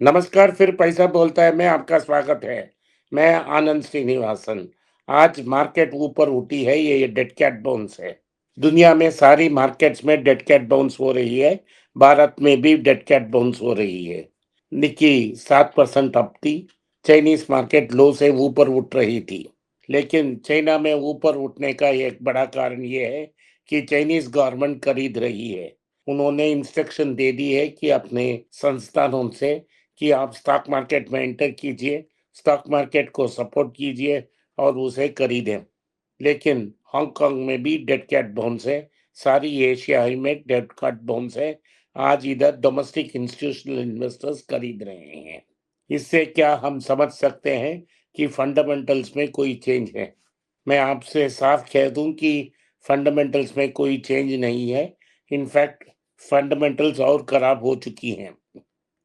नमस्कार, फिर पैसा बोलता है में आपका स्वागत है। मैं आनंद श्रीनिवासन। आज मार्केट ऊपर उठी है, ये डेड कैट बाउंस है। दुनिया में सारी मार्केट्स में डेड कैट बाउंस हो रही है। भारत में भी डेड कैट बाउंस हो रही है। निकी 7% अप थी। चाइनीज मार्केट लो से ऊपर उठ रही थी। लेकिन चाइना में ऊपर उठने का एक बड़ा कारण ये है कि चाइनीज गवर्नमेंट खरीद रही है। उन्होंने इंस्ट्रक्शन दे दी है कि अपने संस्थानों से कि आप स्टॉक मार्केट में एंटर कीजिए, स्टॉक मार्केट को सपोर्ट कीजिए और उसे खरीदें। लेकिन हांगकांग में भी डेड कैट बाउंस है। सारी एशिया में डेड कैट बाउंस है। आज इधर डोमेस्टिक इंस्टीट्यूशनल इन्वेस्टर्स खरीद रहे हैं। इससे क्या हम समझ सकते हैं कि फंडामेंटल्स में कोई चेंज है? मैं आपसे साफ कह दूं कि फंडामेंटल्स में कोई चेंज नहीं है। इनफैक्ट फंडामेंटल्स और खराब हो चुकी हैं।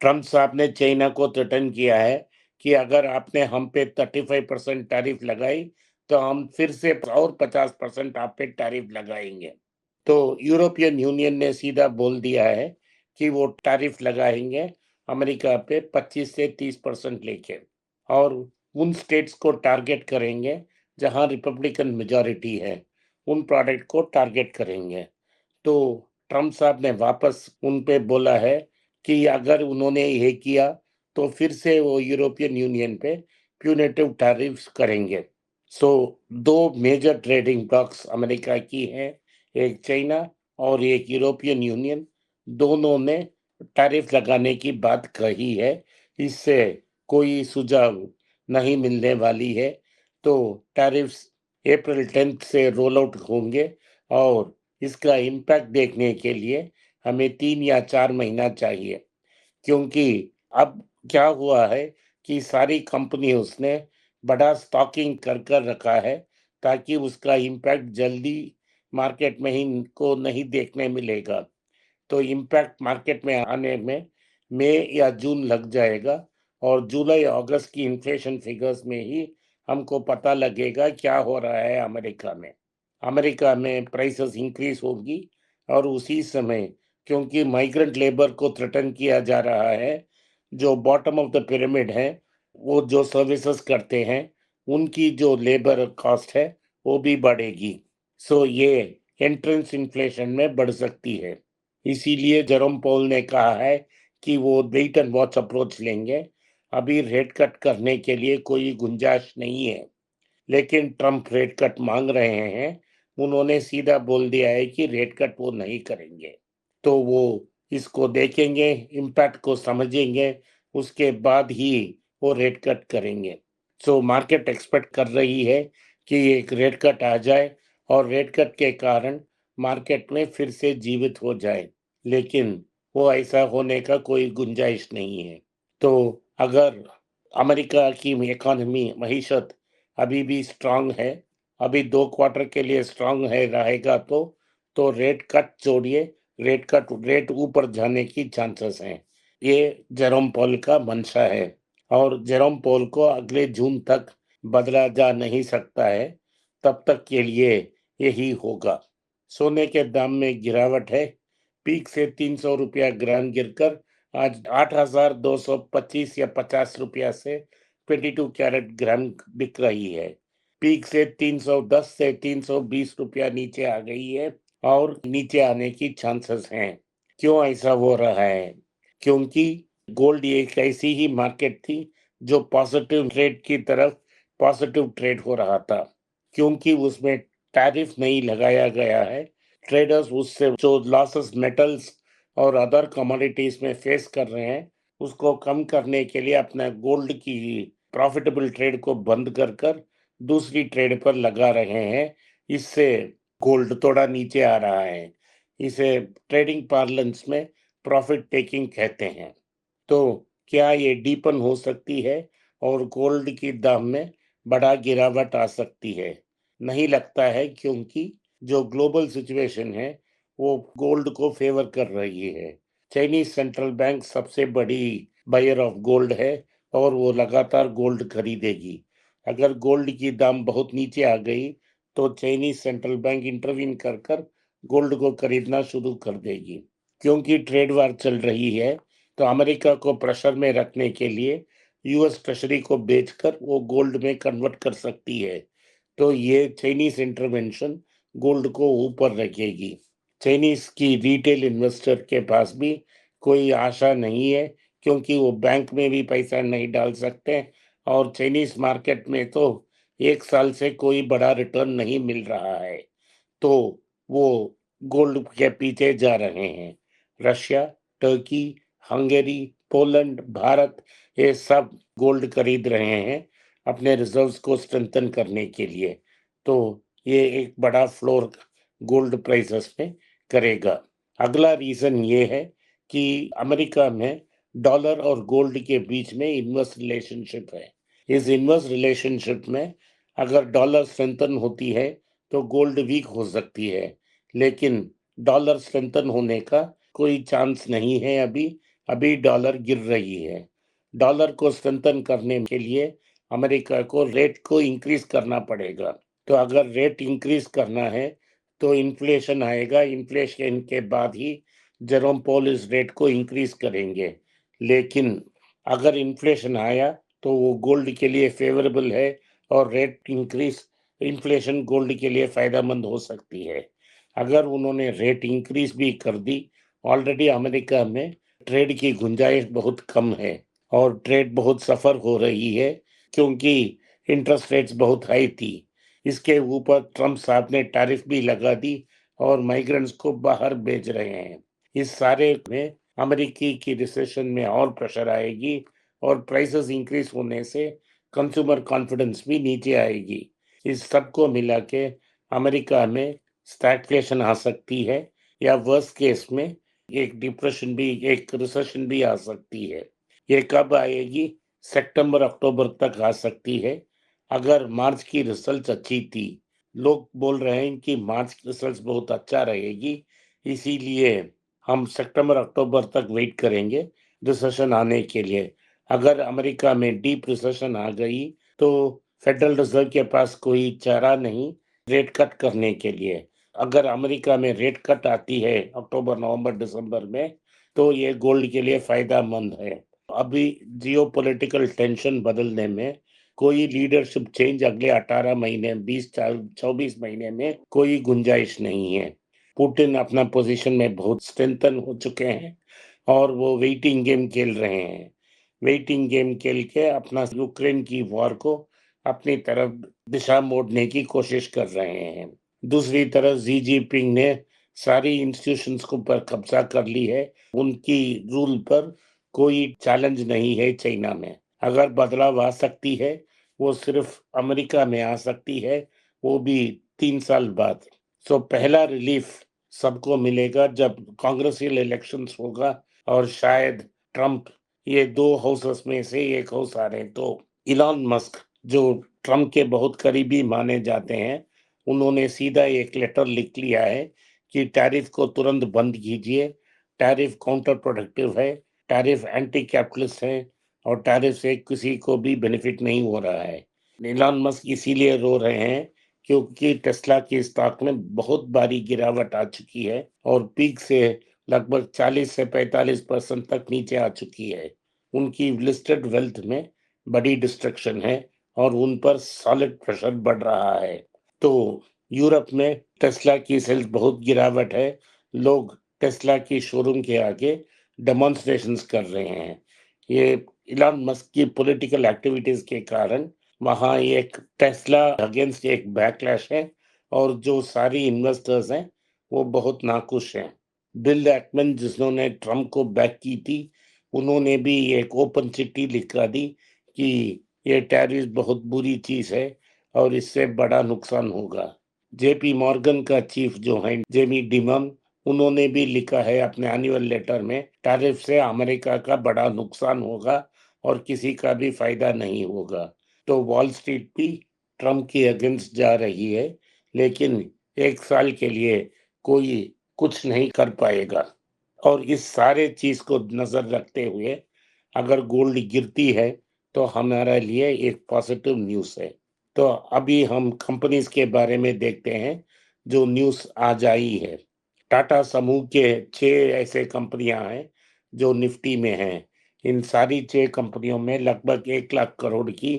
ट्रम्प साहब ने चाइना को थ्रेटन किया है कि अगर आपने हम पे 35% टैरिफ लगाई तो हम फिर से और 50% आप पे टैरिफ लगाएंगे। तो यूरोपियन यूनियन ने सीधा बोल दिया है कि वो टैरिफ लगाएंगे अमेरिका पे 25 से 30% लेके, और उन स्टेट्स को टारगेट करेंगे जहां रिपब्लिकन मेजॉरिटी है, उन प्रोडक्ट को टारगेट करेंगे। तो ट्रम्प साहब ने वापस उन पे बोला है कि अगर उन्होंने ये किया तो फिर से वो यूरोपियन यूनियन पे प्यूनेटिव टैरिफ्स करेंगे। सो दो मेजर ट्रेडिंग ब्लॉक्स अमेरिका की हैं, एक चाइना और एक यूरोपियन यूनियन। दोनों ने टैरिफ लगाने की बात कही है। इससे कोई सुझाव नहीं मिलने वाली है। तो टैरिफ्स अप्रैल 10 से रोल आउट होंगे और इसका इम्पैक्ट देखने के लिए हमें 3 या 4 महीना चाहिए। क्योंकि अब क्या हुआ है कि सारी कंपनी उसने बड़ा स्टॉकिंग कर रखा है ताकि उसका इम्पैक्ट जल्दी मार्केट में ही को नहीं देखने मिलेगा। तो इम्पैक्ट मार्केट में आने में मई या जून लग जाएगा और जुलाई अगस्त की इन्फ्लेशन फिगर्स में ही हमको पता लगेगा क्या हो रहा है अमेरिका में। अमेरिका में प्राइसेस इंक्रीज होगी और उसी समय, क्योंकि माइग्रेंट लेबर को थ्रेटन किया जा रहा है, जो बॉटम ऑफ द पिरामिड है, वो जो सर्विसेज करते हैं, उनकी जो लेबर कॉस्ट है वो भी बढ़ेगी। सो ये एंट्रेंस इन्फ्लेशन में बढ़ सकती है। इसीलिए जेरोम पॉल ने कहा है कि वो वेट एंड वॉच अप्रोच लेंगे। अभी रेट कट करने के लिए कोई गुंजाइश नहीं है। लेकिन ट्रम्प रेट कट मांग रहे हैं। उन्होंने सीधा बोल दिया है कि रेट कट वो नहीं करेंगे। तो वो इसको देखेंगे, इम्पैक्ट को समझेंगे, उसके बाद ही वो रेट कट करेंगे। सो मार्केट एक्सपेक्ट कर रही है कि एक रेट कट आ जाए और रेट कट के कारण मार्केट में फिर से जीवित हो जाए। लेकिन वो ऐसा होने का कोई गुंजाइश नहीं है। तो अगर अमेरिका की इकोनॉमी मईशत अभी भी स्ट्रांग है, अभी 2 क्वार्टर के लिए स्ट्रांग है रहेगा, तो रेट कट छोड़िए, रेट ऊपर जाने की चांसेस हैं। ये जेरोम पॉल का मंशा है और जेरोम पॉल को अगले जून तक बदला जा नहीं सकता है। तब तक के लिए यही होगा। सोने के दाम में गिरावट है। पीक से 300 रुपया ग्राम गिरकर आज 8,225 या 50 रुपया से 22 कैरेट ग्राम बिक रही है। पीक से 310 से 320 रुपया नीचे आ गई है और नीचे आने की चांसेस हैं। क्यों ऐसा हो रहा है? क्योंकि गोल्ड एक ऐसी ही मार्केट थी जो पॉजिटिव ट्रेड की तरफ पॉजिटिव ट्रेड हो रहा था। क्योंकि उसमें टैरिफ नहीं लगाया गया है, ट्रेडर्स उससे जो लॉसेस मेटल्स और अदर कमोडिटीज में फेस कर रहे हैं, उसको कम करने के लिए अपना गोल्ड की प्रॉफिटेबल ट्रेड को बंद कर दूसरी ट्रेड पर लगा रहे हैं। इससे गोल्ड थोड़ा नीचे आ रहा है। इसे ट्रेडिंग पार्लेंस में प्रॉफिट टेकिंग कहते हैं। तो क्या ये डीपन हो सकती है और गोल्ड की दाम में बड़ा गिरावट आ सकती है? नहीं लगता है, क्योंकि जो ग्लोबल सिचुएशन है वो गोल्ड को फेवर कर रही है। चाइनीज सेंट्रल बैंक सबसे बड़ी बायर ऑफ गोल्ड है और वो लगातार गोल्ड खरीदेगी। अगर गोल्ड की दाम बहुत नीचे आ गई तो चाइनीज सेंट्रल बैंक इंटरवीन कर गोल्ड को खरीदना शुरू कर देगी। क्योंकि ट्रेड वार चल रही है तो अमेरिका को प्रेशर में रखने के लिए यूएस ट्रेजरी को बेचकर वो गोल्ड में कन्वर्ट कर सकती है। तो ये चाइनीज इंटरवेंशन गोल्ड को ऊपर रखेगी। चाइनीज की रिटेल इन्वेस्टर के पास भी कोई आशा नहीं है, क्योंकि वो बैंक में भी पैसा नहीं डाल सकते और चाइनीज मार्केट में तो 1 साल से कोई बड़ा रिटर्न नहीं मिल रहा है। तो वो गोल्ड के पीछे जा रहे हैं। Russia, Turkey, Hungary, Poland, Bharat, ये सब गोल्ड खरीद रहे हैं अपने रिजर्व्स को स्ट्रेंथन करने के लिए। तो ये एक बड़ा फ्लोर गोल्ड प्राइसेस में करेगा। अगला रीजन ये है कि अमेरिका में डॉलर और गोल्ड के बीच में इन्वर्स रिलेशनशिप है। इस इन्वर्स रिलेशनशिप में अगर डॉलर स्ट्रेंथन होती है तो गोल्ड वीक हो सकती है, लेकिन डॉलर स्ट्रेंथन होने का कोई चांस नहीं है अभी। अभी डॉलर गिर रही है। डॉलर को स्ट्रेंथन करने के लिए अमेरिका को रेट को इंक्रीज करना पड़ेगा। तो अगर रेट इंक्रीज करना है तो इन्फ्लेशन आएगा। इन्फ्लेशन के बाद ही जेरोम पोल इस रेट को इंक्रीज करेंगे। लेकिन अगर इन्फ्लेशन आया तो वो गोल्ड के लिए फेवरेबल है और रेट इंक्रीज इन्फ्लेशन गोल्ड के लिए फायदेमंद हो सकती है। अगर उन्होंने रेट इंक्रीज भी कर दी, ऑलरेडी अमेरिका में ट्रेड की गुंजाइश बहुत कम है और ट्रेड बहुत सफर हो रही है, क्योंकि इंटरेस्ट रेट्स बहुत हाई थी। इसके ऊपर ट्रम्प साहब ने टैरिफ भी लगा दी और माइग्रेंट्स को बाहर भेज रहे हैं। इस सारे में अमेरिकी की रिसेशन में और प्रेशर आएगी और प्राइसेस इंक्रीज होने से कंज्यूमर कॉन्फिडेंस भी नीचे आएगी। इस सब को मिला के अमेरिका में स्टैगफ्लेशन आ सकती है या वर्स्ट केस में एक डिप्रेशन भी, एक रिसेशन भी आ सकती है। ये कब आएगी? सितंबर अक्टूबर तक आ सकती है। अगर मार्च की रिजल्ट अच्छी थी, लोग बोल रहे हैं कि मार्च की रिजल्ट बहुत अच्छा रहेगी, इसीलिए हम सितंबर अक्टूबर तक वेट करेंगे रिसेशन आने के लिए। अगर अमेरिका में डीप रिसेशन आ गई तो फेडरल रिजर्व के पास कोई चारा नहीं रेट कट करने के लिए। अगर अमेरिका में रेट कट आती है अक्टूबर, नवंबर, दिसंबर में, तो ये गोल्ड के लिए फायदेमंद है। अभी जियोपॉलिटिकल टेंशन बदलने में कोई लीडरशिप चेंज अगले 18 महीने, 24 महीने में कोई गुंजाइश नहीं है। पुतिन अपना पोजीशन में बहुत स्ट्रेंथन हो चुके हैं और वो वेटिंग गेम खेल रहे हैं। वेटिंग गेम खेल के अपना यूक्रेन की वॉर को अपनी तरफ दिशा मोड़ने की कोशिश कर रहे हैं। दूसरी तरफ जी जिनपिंग ने सारी इंस्टीट्यूशंस को पर कब्जा कर ली है। उनकी रूल पर कोई चैलेंज नहीं है चाइना में। अगर बदलाव आ सकती है, वो सिर्फ अमेरिका में आ सकती है, वो भी 3 साल बाद। सो पहला रिलीफ सबको मिलेगा जब कांग्रेसियल इलेक्शंस होगा और शायद ट्रम्प ये 2 हाउसेस में से एक हाउस हारे तो। इलॉन मस्क, जो ट्रम्प के बहुत करीबी माने जाते हैं, उन्होंने सीधा एक लेटर लिख लिया है कि टैरिफ को तुरंत बंद कीजिए। टैरिफ काउंटर प्रोडक्टिव है, टैरिफ एंटी कैपिटलिस्ट है और टैरिफ से किसी को भी बेनिफिट नहीं हो रहा है। इलॉन मस्क इसीलिए रो रहे हैं क्योंकि टेस्ला की स्टॉक में बहुत भारी गिरावट आ चुकी है और पीक से लगभग 40 से 45% तक नीचे आ चुकी है। उनकी लिस्टेड वेल्थ में बड़ी डिस्ट्रक्शन है और उन पर सॉलिड प्रेशर बढ़ रहा है। तो यूरोप में टेस्ला की सेल्स बहुत गिरावट है। लोग टेस्ला की शोरूम के आगे डेमोन्स्ट्रेशंस कर रहे हैं। ये इलॉन मस्क की पॉलिटिकल एक्टिविटीज के कारण वहाँ एक टेस्ला अगेंस्ट एक बैकलैश है और जो सारी इन्वेस्टर्स हैं वो बहुत नाखुश हैं। बिल एक्मन, जिन्होंने ट्रम्प को बैक की थी, उन्होंने भी एक ओपन चिट्ठी लिखा दी कि ये टैरिफ बहुत बुरी चीज है और इससे बड़ा नुकसान होगा। जेपी मॉर्गन का चीफ जो है जेमी डिमन, उन्होंने भी लिखा है अपने एनुअल लेटर में, टैरिफ से अमेरिका का बड़ा नुकसान होगा और किसी का भी फायदा नहीं होगा। तो वॉल स्ट्रीट भी ट्रम्प के अगेंस्ट जा रही है, लेकिन 1 साल के लिए कोई कुछ नहीं कर पाएगा। और इस सारे चीज को नजर रखते हुए अगर गोल्ड गिरती है तो हमारे लिए एक पॉजिटिव न्यूज़ है। तो अभी हम कंपनीज के बारे में देखते हैं जो न्यूज़ आज आई है। टाटा समूह के 6 ऐसे कंपनियां हैं जो निफ्टी में हैं, इन सारी 6 कंपनियों में लगभग 1 लाख करोड़ की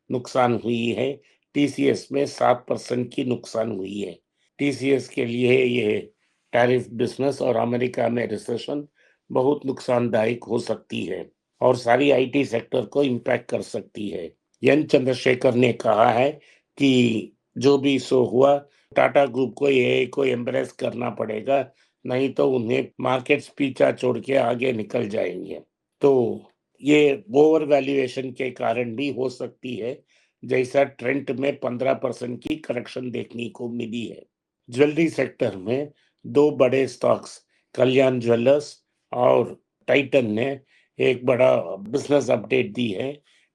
नुकसान हुई है। टीसीएस में 7% की नुकसान हुई है। टीसीएस के लिए ये टैरिफ बिजनेस और अमेरिका में रिसेशन बहुत नुकसानदायक हो सकती है और सारी आईटी सेक्टर को इम्पैक्ट कर सकती है। एन चंद्रशेखर ने कहा है कि जो भी सो हुआ, टाटा ग्रुप को एआई को एम्ब्रेस करना पड़ेगा, नहीं तो उन्हें मार्केट्स पीछा छोड़ के आगे निकल जाएंगे। तो ये ओवर वैल्यूएशन के कारण भी हो सकती है, जैसा ट्रेंड में 15% की करेक्शन देखने को मिली है। ज्वेलरी सेक्टर में 2 बड़े स्टॉक्स कल्याण ज्वेलर्स और टाइटन ने एक बड़ा बिजनेस अपडेट दी है।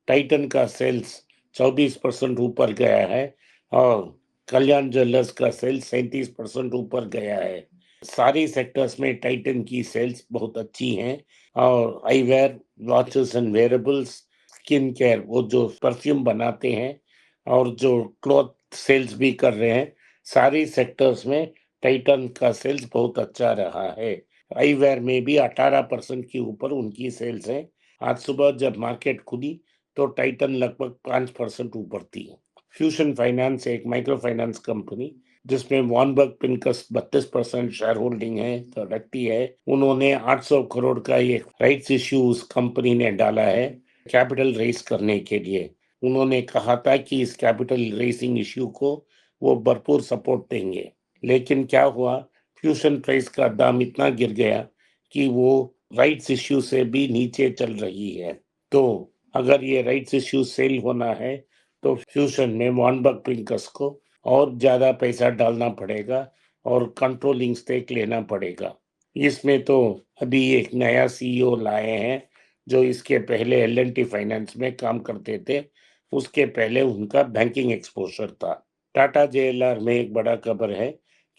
टाइटन का सेल्स 24% ऊपर गया है और कल्याण ज्वेलर्स का सेल्स 37% ऊपर गया है। सारी सेक्टर्स में टाइटन की सेल्स बहुत अच्छी हैं और eyewear, watches and wearables, skin care, वो जो परफ्यूम बनाते हैं और जो क्लॉथ सेल्स भी कर रहे हैं, सारी सेक्टर्स में टाइटन का सेल्स बहुत अच्छा रहा है। आईवेयर में भी 18% के ऊपर उनकी सेल्स है। आज सुबह जब मार्केट खुली तो टाइटन लगभग 5% ऊपर थी। फ्यूशन फाइनेंस एक माइक्रो फाइनेंस कंपनी जिसमें वॉनबर्ग पिनकस 32% शेयर होल्डिंग है तो रखती है, उन्होंने 800 करोड़ का एक राइट्स इश्यू उस कंपनी ने डाला है कैपिटल रेस करने के लिए। उन्होंने कहा था कि इस कैपिटल रेसिंग इश्यू को वो भरपूर सपोर्ट देंगे, लेकिन क्या हुआ, फ्यूशन प्राइस का दाम इतना गिर गया कि वो राइट्स इश्यू से भी नीचे चल रही है। तो अगर ये राइट्स इश्यू सेल होना है तो फ्यूशन में वॉनबर्ग पिंकस को और ज्यादा पैसा डालना पड़ेगा और कंट्रोलिंग स्टेक लेना पड़ेगा। इसमें तो अभी एक नया सीईओ लाए हैं जो इसके पहले एल&टी फाइनेंस में काम करते थे, उसके पहले उनका बैंकिंग एक्सपोजर था। टाटा जेएलआर में एक बड़ा खबर है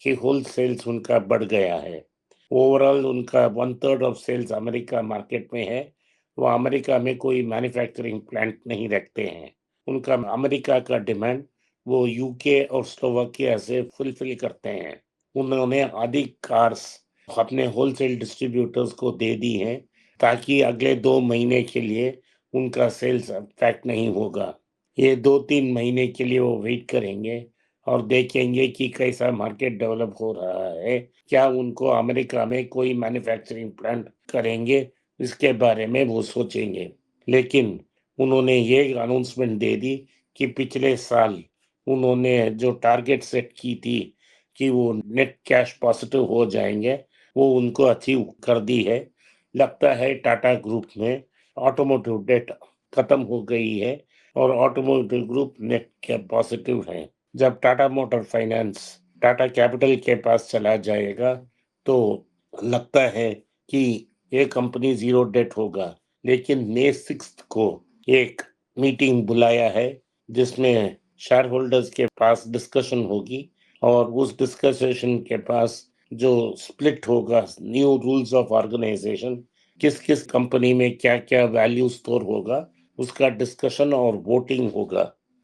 कि होलसेल्स उनका बढ़ गया है। ओवरऑल उनका 1/3 ऑफ सेल्स अमेरिका मार्केट में है। वो अमेरिका में कोई मैन्युफैक्चरिंग प्लांट नहीं रखते हैं। उनका अमेरिका का डिमांड वो यूके और स्लोवाकिया से फुलफिल करते हैं। उन्होंने आधी कार्स अपने होलसेल डिस्ट्रीब्यूटर्स को दे दी हैं ताकि अगले 2 महीने के लिए उनका सेल्स अफेक्ट नहीं होगा। ये 2-3 महीने के लिए वो वेट करेंगे और देखेंगे कि कैसा मार्केट डेवलप हो रहा है, क्या उनको अमेरिका में कोई मैन्युफैक्चरिंग प्लांट करेंगे, इसके बारे में वो सोचेंगे। लेकिन उन्होंने ये अनाउंसमेंट दे दी कि पिछले साल उन्होंने जो टारगेट सेट की थी कि वो नेट कैश पॉजिटिव हो जाएंगे, वो उनको अचीव कर दी है। लगता है टाटा ग्रुप में ऑटोमोटिव डेट खत्म हो गई है और ऑटोमोटिव ग्रुप नेट के पॉजिटिव है। जब Tata motor finance Tata capital के पास चला जाएगा तो लगता है कि ये कंपनी जीरो डेट होगा। लेकिन मई 6 को एक मीटिंग बुलाया है जिसमें शेयर होल्डर्स के पास डिस्कशन होगी और उस डिस्कशन के पास जो स्प्लिट होगा, न्यू रूल्स ऑफ ऑर्गेनाइजेशन, किस किस कंपनी में क्या क्या वैल्यू स्टोर होगा, उसका डिस्कशन और वोटिंग होगा।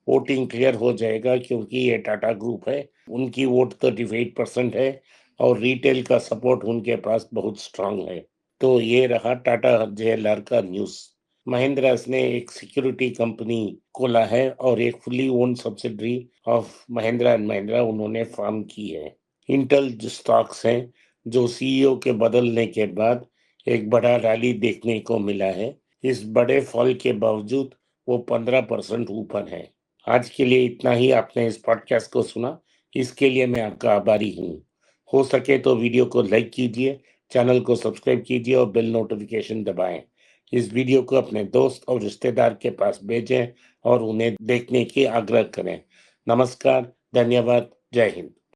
वोटिंग क्लियर हो जाएगा क्योंकि ये टाटा ग्रुप है, उनकी वोट 38% है और रिटेल का सपोर्ट उनके पास बहुत स्ट्रांग है। तो ये रहा टाटा जेएलआर का न्यूज़। महिंद्रा ने एक सिक्योरिटी कंपनी खोला है और एक fully owned subsidiary of Mahindra and Mahindra उन्होंने फॉर्म की है। इंटेल जो स्टॉक्स हैं, जो सीईओ के बदलने के बाद एक बड़ा रैली देखने को मिला है। इस बड़े फॉल के बावजूद वो 15% ऊपर है। आज के लिए इतना ही। आपने इस पॉडकास्ट को सुना, इसके लिए मैं आपका आभारी हूँ। हो सके तो वीडियो को लाइक कीजिए, चैनल को सब्सक्राइब कीजिए और बेल नोटिफिकेशन दबाएं। इस वीडियो को अपने दोस्त और रिश्तेदार के पास भेजें और उन्हें देखने की आग्रह करें। नमस्कार, धन्यवाद, जय हिंद।